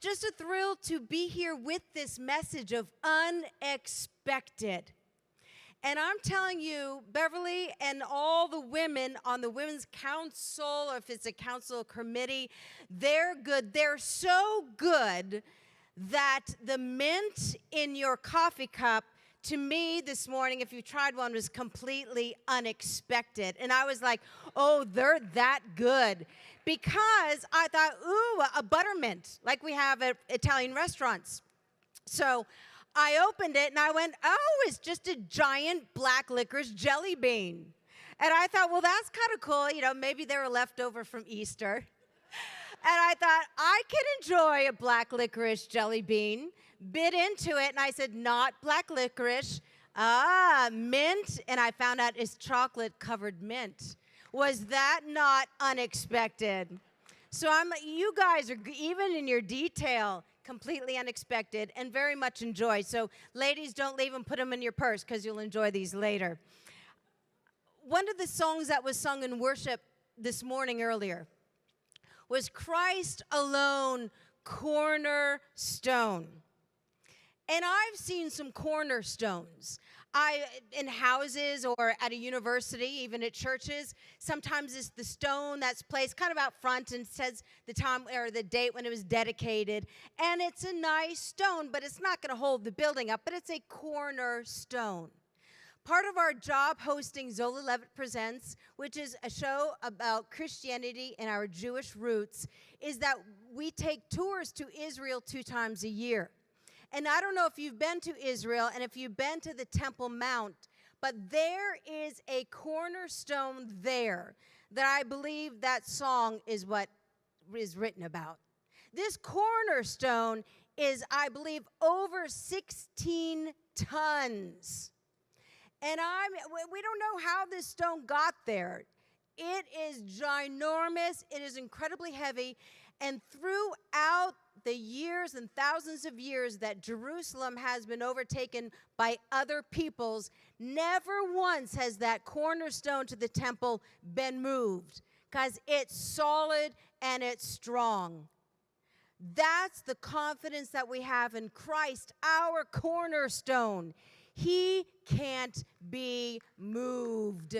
just a thrill to be here with this message of unexpected. And I'm telling you, Beverly and all the women on the Women's Council, or if it's a council committee, they're good. They're so good that the mint in your coffee cup, to me this morning, if you tried one, was completely unexpected. And I was like, oh, they're that good. Because I thought, ooh, a buttermint, like we have at Italian restaurants. So I opened it and I went, oh, it's just a giant black licorice jelly bean. And I thought, well, that's kind of cool. You know, maybe they were left over from Easter. And I thought, I can enjoy a black licorice jelly bean. Bit into it, and I said, not black licorice, mint. And I found out it's chocolate-covered mint. Was that not unexpected? So you guys are, even in your detail, completely unexpected and very much enjoyed. So ladies, don't leave them, put them in your purse because you'll enjoy these later. One of the songs that was sung in worship this morning earlier was Christ Alone, Cornerstone. And I've seen some cornerstones. In houses or at a university, even at churches, sometimes it's the stone that's placed kind of out front and says the time or the date when it was dedicated. And it's a nice stone, but it's not going to hold the building up, but it's a cornerstone. Part of our job hosting Zola Levitt Presents, which is a show about Christianity and our Jewish roots, is that we take tours to Israel 2 times a year. And I don't know if you've been to Israel and if you've been to the Temple Mount, but there is a cornerstone there that I believe that song is what is written about. This cornerstone is, I believe, over 16 tons. And we don't know how this stone got there. It is ginormous. It is incredibly heavy. And throughout the years and thousands of years that Jerusalem has been overtaken by other peoples, never once has that cornerstone to the temple been moved, because it's solid and it's strong. That's the confidence that we have in Christ, our cornerstone. He can't be moved.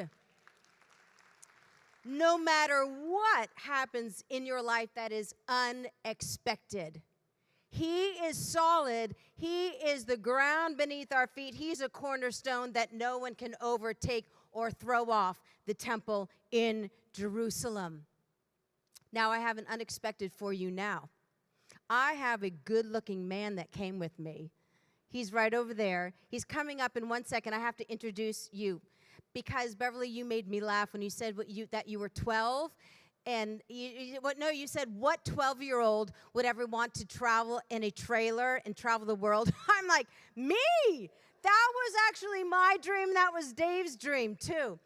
No matter what happens in your life that is unexpected, He is solid. He is the ground beneath our feet. He's a cornerstone that no one can overtake or throw off the temple in Jerusalem. Now, I have an unexpected for you now. I have a good-looking man that came with me. He's right over there. He's coming up in 1 second. I have to introduce you. Because, Beverly, you made me laugh when you said that you were 12. And you said, what 12-year-old would ever want to travel in a trailer and travel the world? I'm like, me! That was actually my dream. That was Dave's dream, too.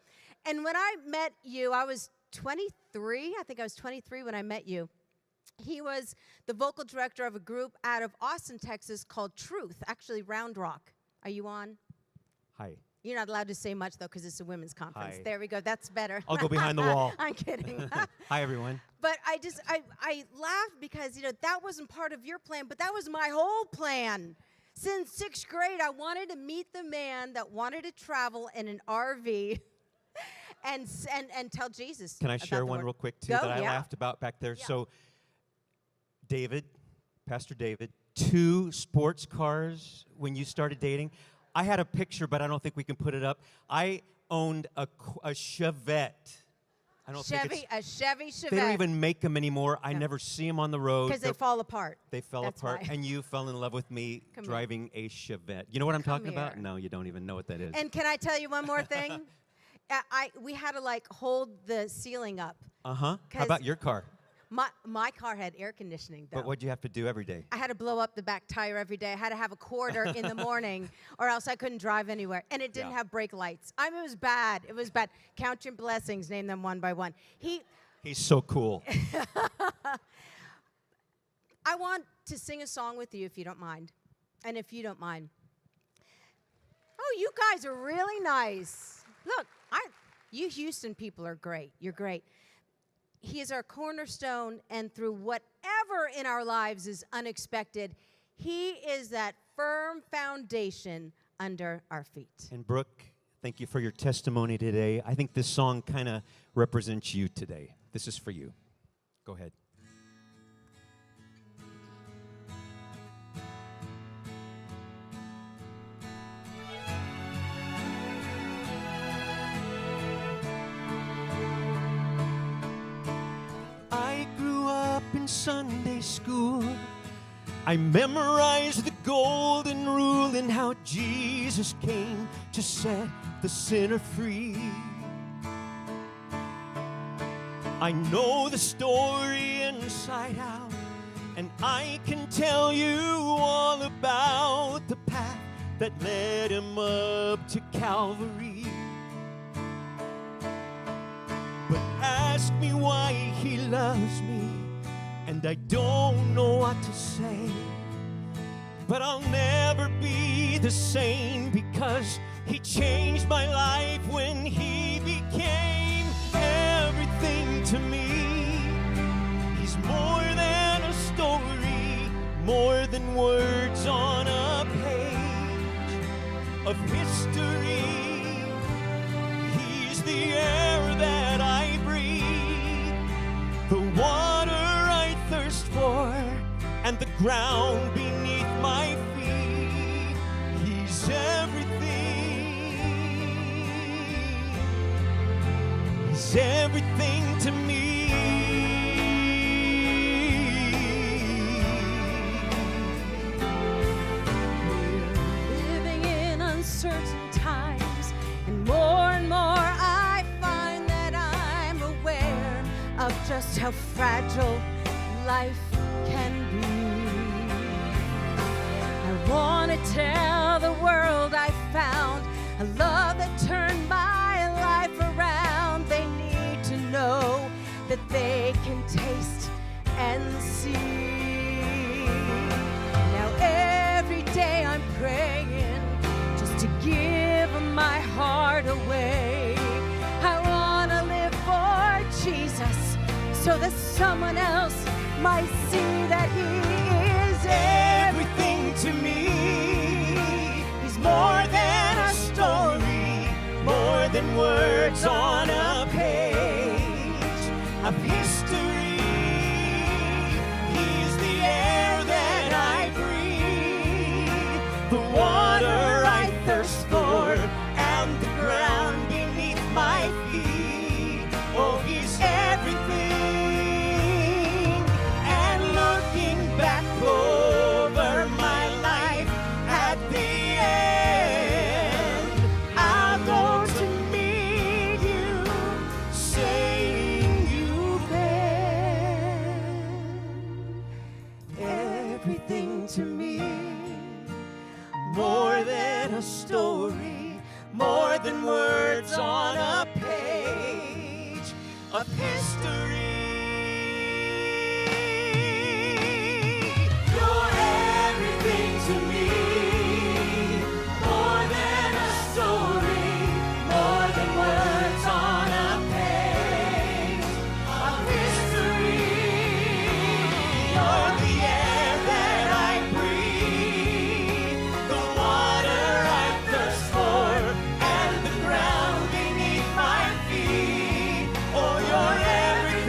And when I met you, I was 23. I think I was 23 when I met you. He was the vocal director of a group out of Austin, Texas called Truth, actually Round Rock. Are you on? Hi. You're not allowed to say much, though, because it's a women's conference. Hi. There we go. That's better. I'll go behind the wall. I'm kidding. Hi, everyone. But I laughed because, that wasn't part of your plan, but that was my whole plan. Since 6th grade, I wanted to meet the man that wanted to travel in an RV and tell Jesus. Can I share one real quick, too, that I laughed about back there? Yeah. So, Pastor David, 2 sports cars when you started dating. I had a picture, but I don't think we can put it up. I owned a Chevette. A Chevy Chevette. They don't even make them anymore. I never see them on the road. Because they fall apart. They fell apart. Why. And you fell in love with me driving a Chevette. You know what I'm talking about? No, you don't even know what that is. And can I tell you one more thing? We had to, hold the ceiling up. Uh-huh. How about your car? My car had air conditioning, though. But what'd you have to do every day? I had to blow up the back tire every day. I had to have a quarter in the morning, or else I couldn't drive anywhere. And it didn't have brake lights. I mean, it was bad. It was bad. Count your blessings. Name them one by one. He's so cool. I want to sing a song with you, if you don't mind. And if you don't mind. Oh, you guys are really nice. Look, you Houston people are great. You're great. He is our cornerstone, and through whatever in our lives is unexpected, He is that firm foundation under our feet. And Brooke, thank you for your testimony today. I think this song kind of represents you today. This is for you. Go ahead. I grew up in Sunday school. I memorized the golden rule and how Jesus came to set the sinner free. I know the story inside out, and I can tell you all about the path that led him up to Calvary. But ask me why he loves me, and I don't know what to say. But I'll never be the same, because he changed my life when he became everything to me. He's more than a story, more than words on a page of history. He's the air that I breathe, the water I thirst for, and the ground beneath my feet. He's everything. He's everything to me. We're living in uncertain times, and more I find that I'm aware of just how fragile life can be. I want to tell the world I found a love that turned my life around. They need to know that they can taste and see. Now every day I'm praying just to give my heart away. I want to live for Jesus, so that someone else might see that he is everything to me. He's more than a story, more than words on a page of history. He's the air that I breathe, the water I thirst for, and the ground beneath my feet. Oh, he's everything. And looking back over my life at the end, I'll go to meet you, saying you've been everything to me. More than a story, more than words on a page of history. You're everything to me. More than a story, more than words on a page of history. You're the air that I breathe, the water I thirst for, and the ground beneath my feet. Oh, you're everything.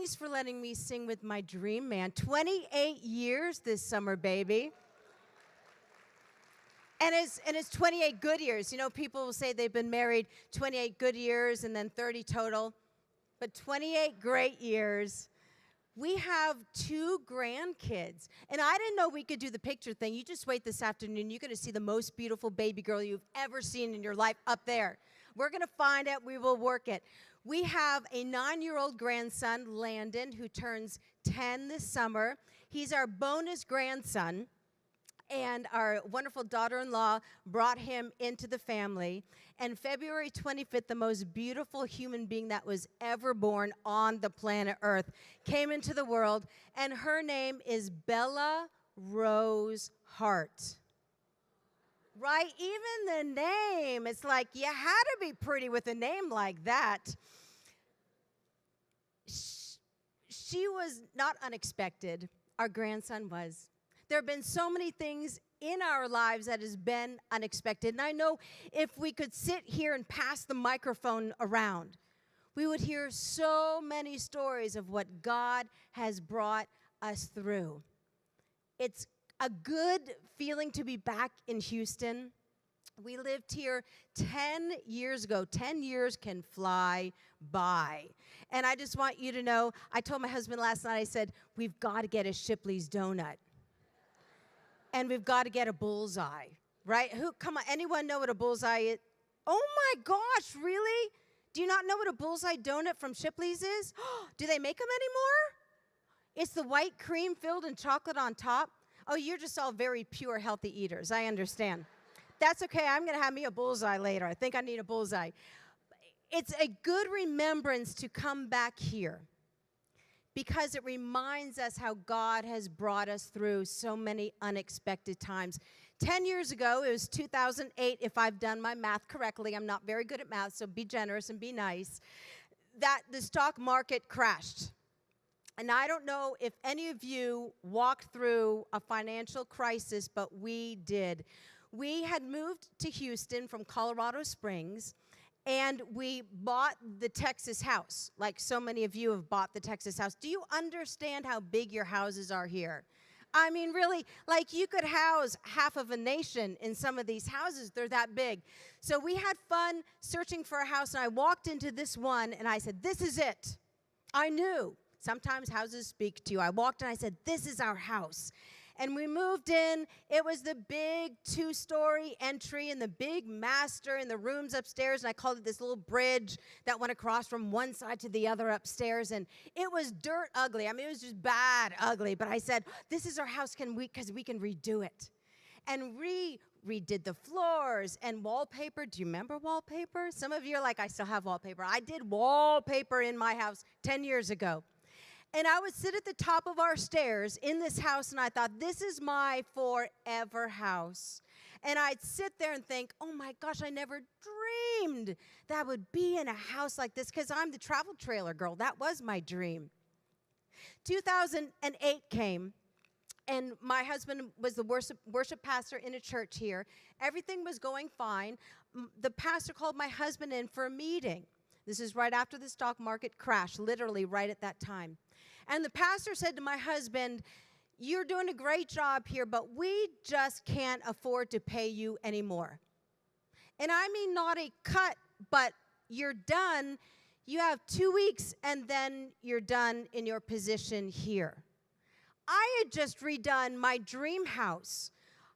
Thanks for letting me sing with my dream man. 28 years this summer, baby. And it's 28 good years. You know, people will say they've been married 28 good years and then 30 total. But 28 great years. We have 2 grandkids. And I didn't know we could do the picture thing. You just wait this afternoon. You're going to see the most beautiful baby girl you've ever seen in your life up there. We're going to find it. We will work it. We have a 9-year-old grandson, Landon, who turns 10 this summer. He's our bonus grandson. And our wonderful daughter-in-law brought him into the family. And February 25th, the most beautiful human being that was ever born on the planet Earth came into the world, and her name is Bella Rose Hart. Right? Even the name, it's like you had to be pretty with a name like that. She was not unexpected. Our grandson was. There have been so many things in our lives that has been unexpected. And I know if we could sit here and pass the microphone around, we would hear so many stories of what God has brought us through. It's a good feeling to be back in Houston. We lived here 10 years ago. 10 years can fly by. And I just want you to know, I told my husband last night, I said, we've got to get a Shipley's donut. And we've got to get a bullseye, right? Come on, anyone know what a bullseye is? Oh my gosh, really? Do you not know what a bullseye donut from Shipley's is? Do they make them anymore? It's the white cream filled in chocolate on top. Oh, you're just all very pure, healthy eaters. I understand. That's okay. I'm going to have me a bullseye later. I think I need a bullseye. It's a good remembrance to come back here, because it reminds us how God has brought us through so many unexpected times. 10 years ago, it was 2008, if I've done my math correctly. I'm not very good at math, so be generous and be nice. That the stock market crashed. And I don't know if any of you walked through a financial crisis, but we did. We had moved to Houston from Colorado Springs, and we bought the Texas house, like so many of you have bought the Texas house. Do you understand how big your houses are here? I mean, really, like you could house half of a nation in some of these houses. They're that big. So we had fun searching for a house, and I walked into this one, and I said, this is it. I knew. Sometimes houses speak to you. I walked in, I said, this is our house. And we moved in. It was the big 2-story entry and the big master and the rooms upstairs. And I called it this little bridge that went across from one side to the other upstairs. And it was dirt ugly. I mean, it was just bad ugly. But I said, this is our house, because we can redo it. And redid the floors and wallpaper. Do you remember wallpaper? Some of you are like, I still have wallpaper. I did wallpaper in my house 10 years ago. And I would sit at the top of our stairs in this house, and I thought, this is my forever house. And I'd sit there and think, oh my gosh, I never dreamed that I would be in a house like this, because I'm the travel trailer girl. That was my dream. 2008 came, and my husband was the worship pastor in a church here. Everything was going fine. The pastor called my husband in for a meeting. This is right after the stock market crashed, literally right at that time. And the pastor said to my husband, you're doing a great job here, but we just can't afford to pay you anymore. And I mean not a cut, but you're done. You have 2 weeks, and then you're done in your position here. I had just redone my dream house.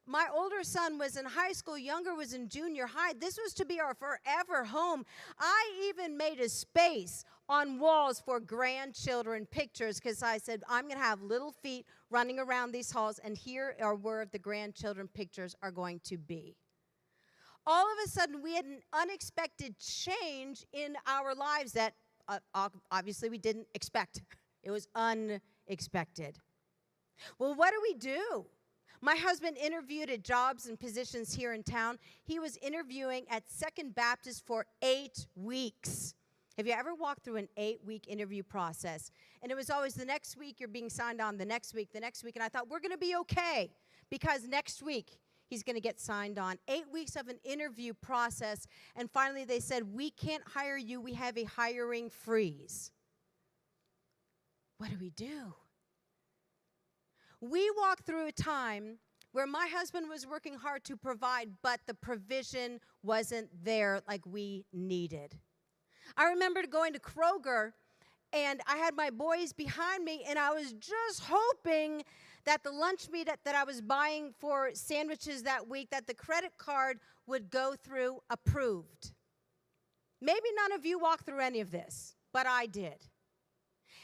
My older son was in high school, younger was in junior high. This was to be our forever home. I even made a space on walls for grandchildren pictures, because I said, I'm going to have little feet running around these halls, and here are where the grandchildren pictures are going to be. All of a sudden, we had an unexpected change in our lives that obviously we didn't expect. It was unexpected. Well, what do? My husband interviewed at jobs and positions here in town. He was interviewing at Second Baptist for 8 weeks. Have you ever walked through an 8-week interview process? And it was always the next week you're being signed on, the next week. And I thought, we're going to be okay, because next week he's going to get signed on. 8 weeks of an interview process. And finally they said, we can't hire you. We have a hiring freeze. what do we do? We walked through a time where my husband was working hard to provide, but the provision wasn't there like we needed. I remember going to Kroger, and I had my boys behind me, and I was just hoping that the lunch meat that I was buying for sandwiches that week, that the credit card would go through approved. Maybe none of you walked through any of this, but I did.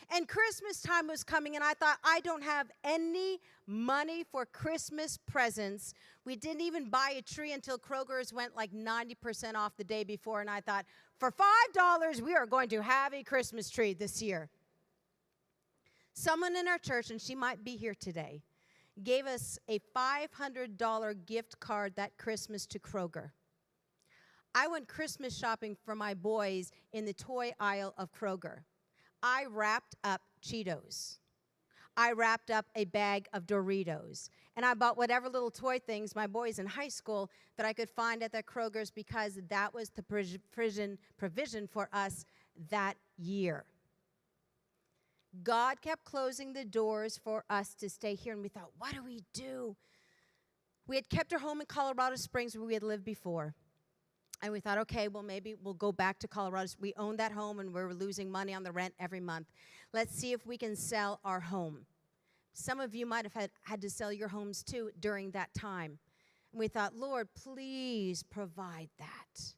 And Christmas time was coming, and I thought, I don't have any money for Christmas presents. We didn't even buy a tree until Kroger's went like 90% off the day before, and I thought, for $5, we are going to have a Christmas tree this year. Someone in our church, and she might be here today, gave us a $500 gift card that Christmas to Kroger. I went Christmas shopping for my boys in the toy aisle of Kroger. I wrapped up Cheetos. I wrapped up a bag of Doritos. And I bought whatever little toy things my boys in high school that I could find at the Kroger's, because that was the provision for us that year. God kept closing the doors for us to stay here, and we thought, what do we do? We had kept our home in Colorado Springs where we had lived before. And we thought, okay, well, maybe we'll go back to Colorado. We owned that home, and we were losing money on the rent every month. Let's see if we can sell our home. Some of you might have had to sell your homes, too, during that time. And we thought, Lord, please provide that.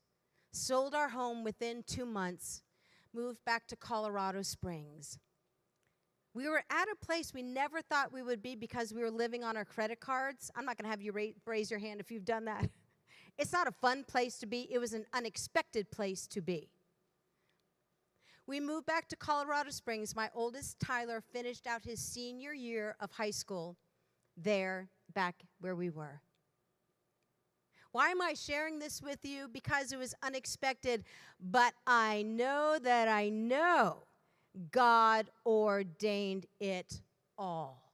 Sold our home within 2 months, moved back to Colorado Springs. We were at a place we never thought we would be because we were living on our credit cards. I'm not going to have you raise your hand if you've done that. It's not a fun place to be. It was an unexpected place to be. We moved back to Colorado Springs. My oldest, Tyler, finished out his senior year of high school there, back where we were. Why am I sharing this with you? Because it was unexpected, but I know God ordained it all.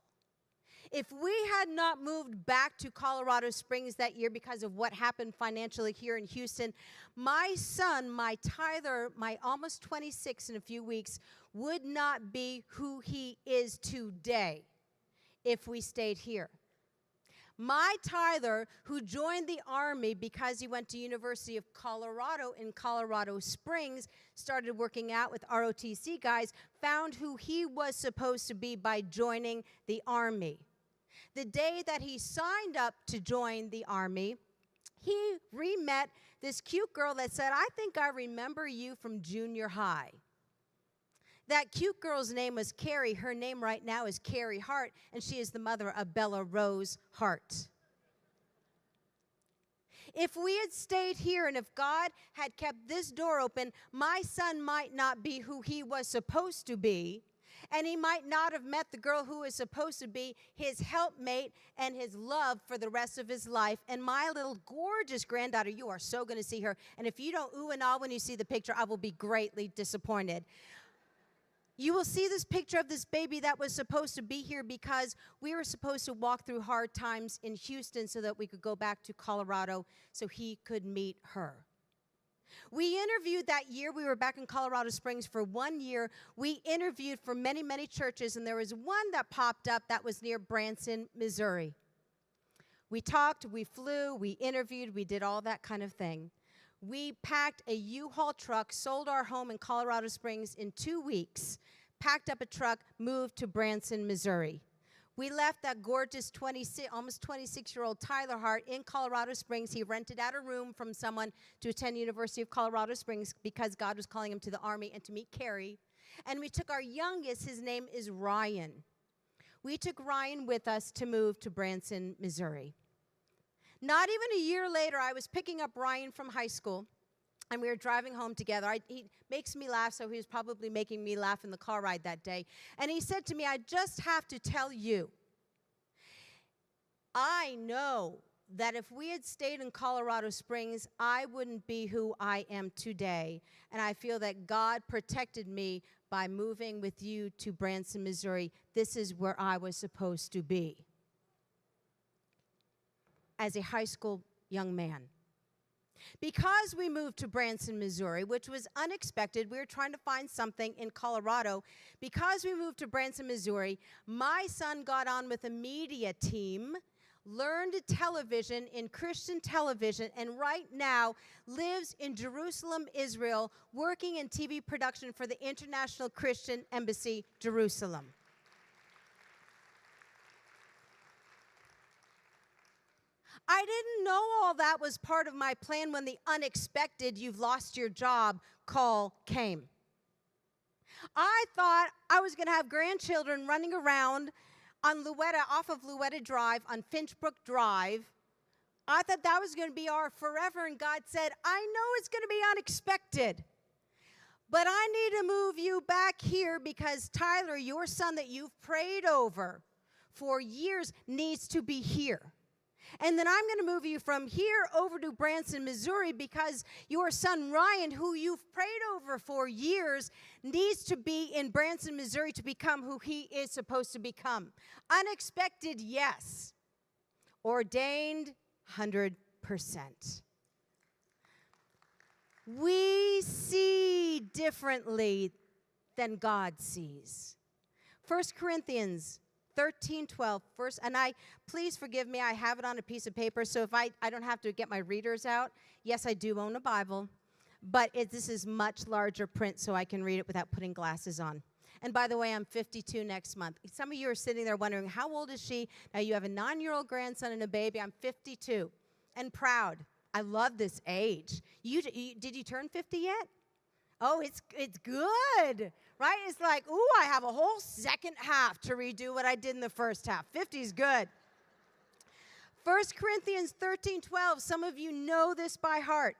If we had not moved back to Colorado Springs that year because of what happened financially here in Houston, my son, my Tyler, my almost 26 in a few weeks, would not be who he is today if we stayed here. My Tyler, who joined the Army because he went to University of Colorado in Colorado Springs, started working out with ROTC guys, found who he was supposed to be by joining the Army. The day that he signed up to join the Army, he re-met this cute girl that said, I think I remember you from junior high. That cute girl's name was Carrie. Her name right now is Carrie Hart, and she is the mother of Bella Rose Hart. If we had stayed here and if God had kept this door open, my son might not be who he was supposed to be, and he might not have met the girl who is supposed to be his helpmate and his love for the rest of his life. And my little gorgeous granddaughter, you are so going to see her. And if you don't ooh and ah when you see the picture, I will be greatly disappointed. You will see this picture of this baby that was supposed to be here because we were supposed to walk through hard times in Houston so that we could go back to Colorado so he could meet her. We interviewed that year. We were back in Colorado Springs for 1 year. We interviewed for many, many churches, and there was one that popped up that was near Branson, Missouri. We talked, we flew, we interviewed, we did all that kind of thing. We packed a U-Haul truck, sold our home in Colorado Springs in 2 weeks, packed up a truck, moved to Branson, Missouri. We left that gorgeous almost 26-year-old Tyler Hart in Colorado Springs. He rented out a room from someone to attend University of Colorado Springs because God was calling him to the Army and to meet Carrie. And we took our youngest, his name is Ryan. We took Ryan with us to move to Branson, Missouri. Not even a year later, I was picking up Ryan from high school, and we were driving home together. He makes me laugh, so he was probably making me laugh in the car ride that day. And he said to me, I just have to tell you, I know that if we had stayed in Colorado Springs, I wouldn't be who I am today. And I feel that God protected me by moving with you to Branson, Missouri. This is where I was supposed to be as a high school young man. Because we moved to Branson, Missouri, which was unexpected, we were trying to find something in Colorado. Because we moved to Branson, Missouri, my son got on with a media team, learned television in Christian television, and right now lives in Jerusalem, Israel, working in TV production for the International Christian Embassy, Jerusalem. I didn't know all that was part of my plan when the unexpected "you've lost your job" call came. I thought I was going to have grandchildren running around on off of Louetta Drive, on Finchbrook Drive. I thought that was going to be our forever, and God said, I know it's going to be unexpected, but I need to move you back here because Tyler, your son that you've prayed over for years, needs to be here. And then I'm going to move you from here over to Branson, Missouri, because your son Ryan, who you've prayed over for years, needs to be in Branson, Missouri to become who he is supposed to become. Unexpected, yes. Ordained, 100%. We see differently than God sees. 1 Corinthians 13:12, first, and please forgive me, I have it on a piece of paper, so if I don't have to get my readers out. Yes, I do own a Bible, but this is much larger print, so I can read it without putting glasses on. And by the way, I'm 52 next month. Some of you are sitting there wondering, how old is she? Now, you have a 9-year-old grandson and a baby. I'm 52 and proud. I love this age. Did you turn 50 yet? Oh, it's good, right? It's like, ooh, I have a whole second half to redo what I did in the first half. 50 is good. 1 Corinthians 13:12, some of you know this by heart.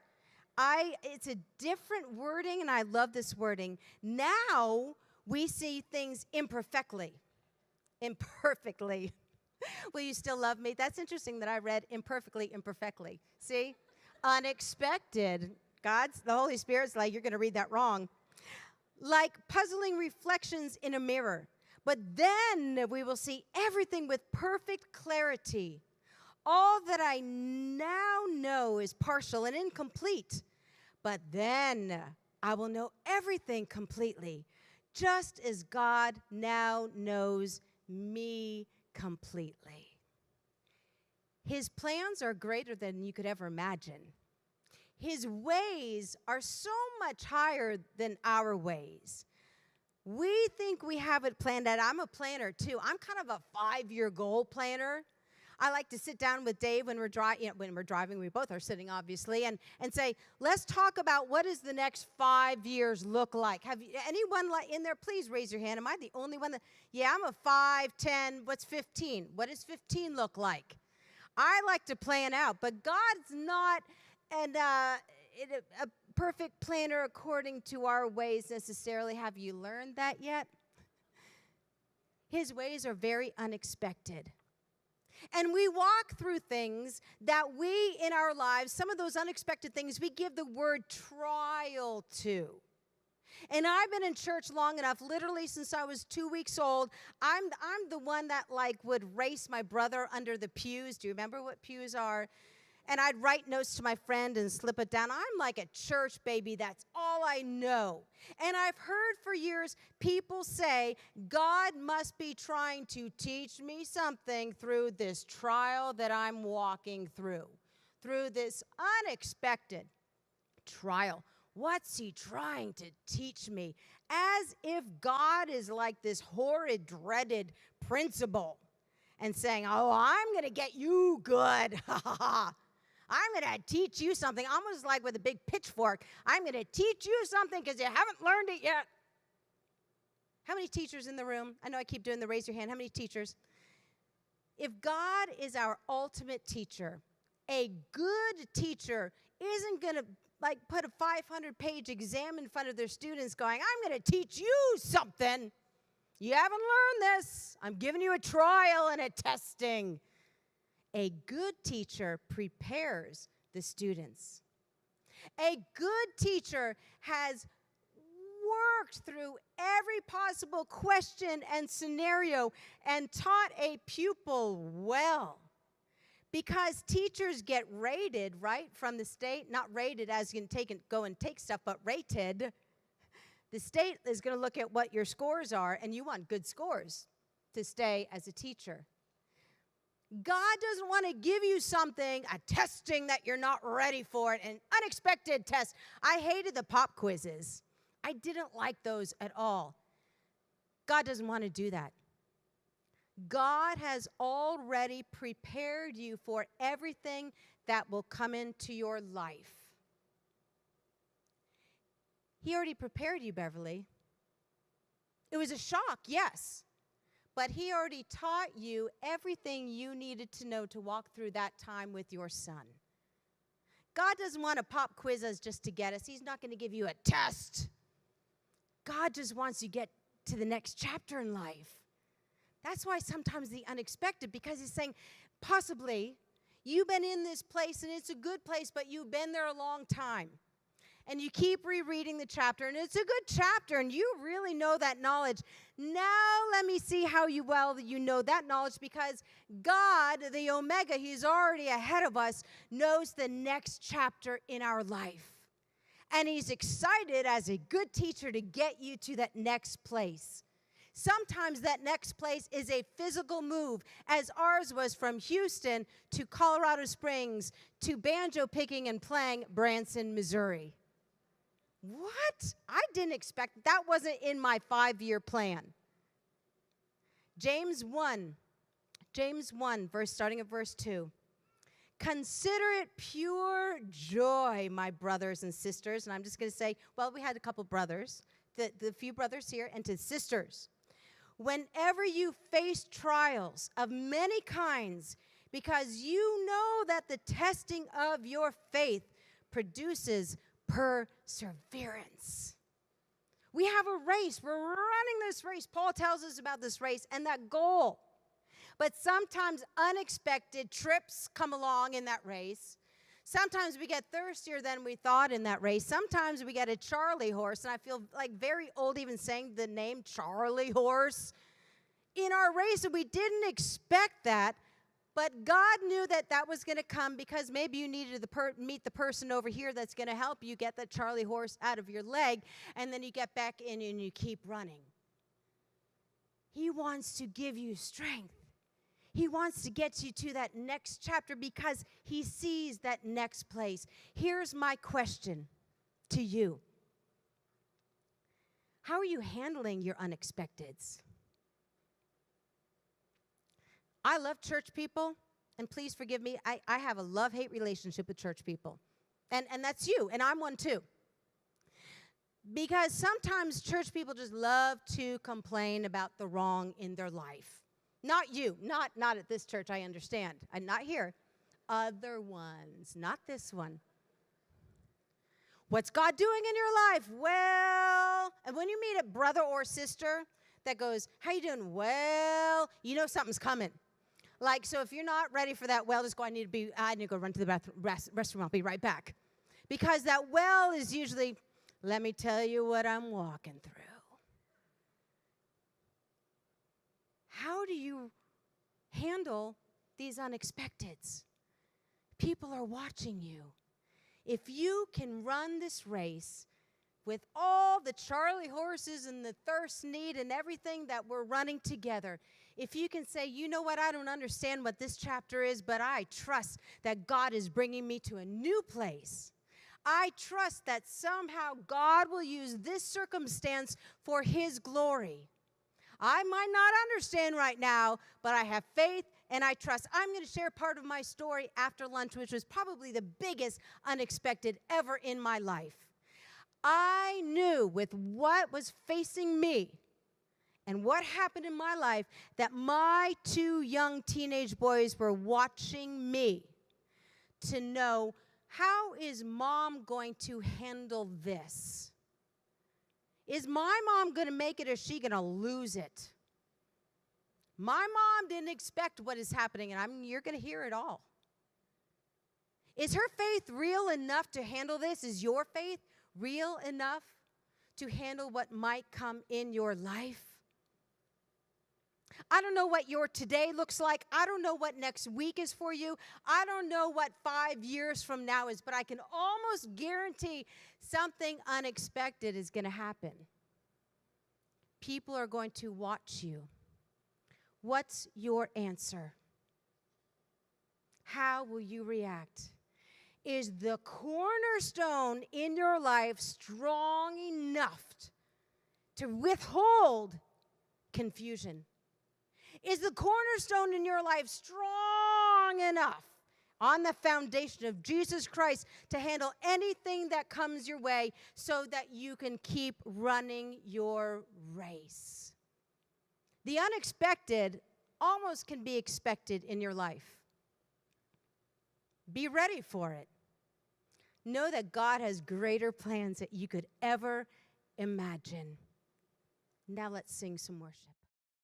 It's a different wording, and I love this wording. Now we see things imperfectly. Imperfectly. Will you still love me? That's interesting that I read imperfectly. See? Unexpected. The Holy Spirit's like, you're going to read that wrong. Like puzzling reflections in a mirror. But then we will see everything with perfect clarity. All that I now know is partial and incomplete. But then I will know everything completely, just as God now knows me completely. His plans are greater than you could ever imagine. His ways are so much higher than our ways. We think we have it planned out. I'm a planner, too. I'm kind of a 5-year goal planner. I like to sit down with Dave when we're driving. We both are sitting, obviously, and say, let's talk about what does the next 5 years look like. Have anyone in there? Please raise your hand. Am I the only one yeah, I'm a 5, 10, what's 15? What does 15 look like? I like to plan out, but God's not a perfect planner according to our ways necessarily. Have you learned that yet? His ways are very unexpected. And we walk through things that we, in our lives, some of those unexpected things, we give the word trial to. And I've been in church long enough, literally since I was 2 weeks old. I'm the one that would race my brother under the pews. Do you remember what pews are? And I'd write notes to my friend and slip it down. I'm like a church baby. That's all I know. And I've heard for years people say, God must be trying to teach me something through this trial that I'm walking through this unexpected trial. What's he trying to teach me? As if God is like this horrid, dreaded principal and saying, oh, I'm going to get you good. Ha ha ha. I'm going to teach you something, almost like with a big pitchfork. I'm going to teach you something because you haven't learned it yet. How many teachers in the room? I know I keep doing the raise your hand. How many teachers? If God is our ultimate teacher, a good teacher isn't going to put a 500-page exam in front of their students going, I'm going to teach you something. You haven't learned this. I'm giving you a trial and a testing. A good teacher prepares the students. A good teacher has worked through every possible question and scenario and taught a pupil well. Because teachers get rated, right, from the state, not rated as you can go and take stuff, but rated. The state is going to look at what your scores are, and you want good scores to stay as a teacher. God doesn't want to give you something, a testing that you're not ready for, an unexpected test. I hated the pop quizzes. I didn't like those at all. God doesn't want to do that. God has already prepared you for everything that will come into your life. He already prepared you, Beverly. It was a shock, yes. But he already taught you everything you needed to know to walk through that time with your son. God doesn't want to pop quiz us just to get us. He's not going to give you a test. God just wants you to get to the next chapter in life. That's why sometimes the unexpected, because he's saying, possibly, you've been in this place, and it's a good place, but you've been there a long time. And you keep rereading the chapter, and it's a good chapter, and you really know that knowledge. Now let me see how well you know that knowledge, because God, the Omega, he's already ahead of us, knows the next chapter in our life. And he's excited as a good teacher to get you to that next place. Sometimes that next place is a physical move, as ours was from Houston to Colorado Springs to banjo picking and playing Branson, Missouri. What? I didn't expect that. Wasn't in my 5-year plan. James 1, starting at verse 2. Consider it pure joy, my brothers and sisters. And I'm just going to say, well, we had a couple brothers, the few brothers here, and to sisters. Whenever you face trials of many kinds, because you know that the testing of your faith produces perseverance. We have a race. We're running this race. Paul tells us about this race and that goal. But sometimes unexpected trips come along in that race. Sometimes we get thirstier than we thought in that race. Sometimes we get a Charlie horse, and I feel like very old even saying the name Charlie horse in our race, and we didn't expect that. But God knew that that was going to come, because maybe you needed to meet the person over here that's going to help you get that Charlie horse out of your leg, and then you get back in and you keep running. He wants to give you strength. He wants to get you to that next chapter because he sees that next place. Here's my question to you. How are you handling your unexpecteds? I love church people, and please forgive me, I have a love-hate relationship with church people. And that's you, and I'm one too. Because sometimes church people just love to complain about the wrong in their life. Not you, not at this church, I understand. I'm not here. Other ones, not this one. What's God doing in your life? Well, and when you meet a brother or sister that goes, how you doing? Well, you know something's coming. Like, so if you're not ready for that well, just go, I need to go run to the restroom. I'll be right back. Because that well is usually, let me tell you what I'm walking through. How do you handle these unexpecteds? People are watching you. If you can run this race with all the Charlie horses and the thirst need and everything that we're running together, if you can say, you know what, I don't understand what this chapter is, but I trust that God is bringing me to a new place. I trust that somehow God will use this circumstance for his glory. I might not understand right now, but I have faith and I trust. I'm going to share part of my story after lunch, which was probably the biggest unexpected ever in my life. I knew with what was facing me and what happened in my life that my 2 young teenage boys were watching me to know, how is mom going to handle this? Is my mom going to make it, or is she going to lose it? My mom didn't expect what is happening, and you're going to hear it all. Is her faith real enough to handle this? Is your faith real enough to handle what might come in your life? I don't know what your today looks like. I don't know what next week is for you. I don't know what 5 years from now is, but I can almost guarantee something unexpected is going to happen. People are going to watch you. What's your answer? How will you react? Is the cornerstone in your life strong enough to withhold confusion? Is the cornerstone in your life strong enough on the foundation of Jesus Christ to handle anything that comes your way so that you can keep running your race? The unexpected almost can be expected in your life. Be ready for it. Know that God has greater plans that you could ever imagine. Now let's sing some worship.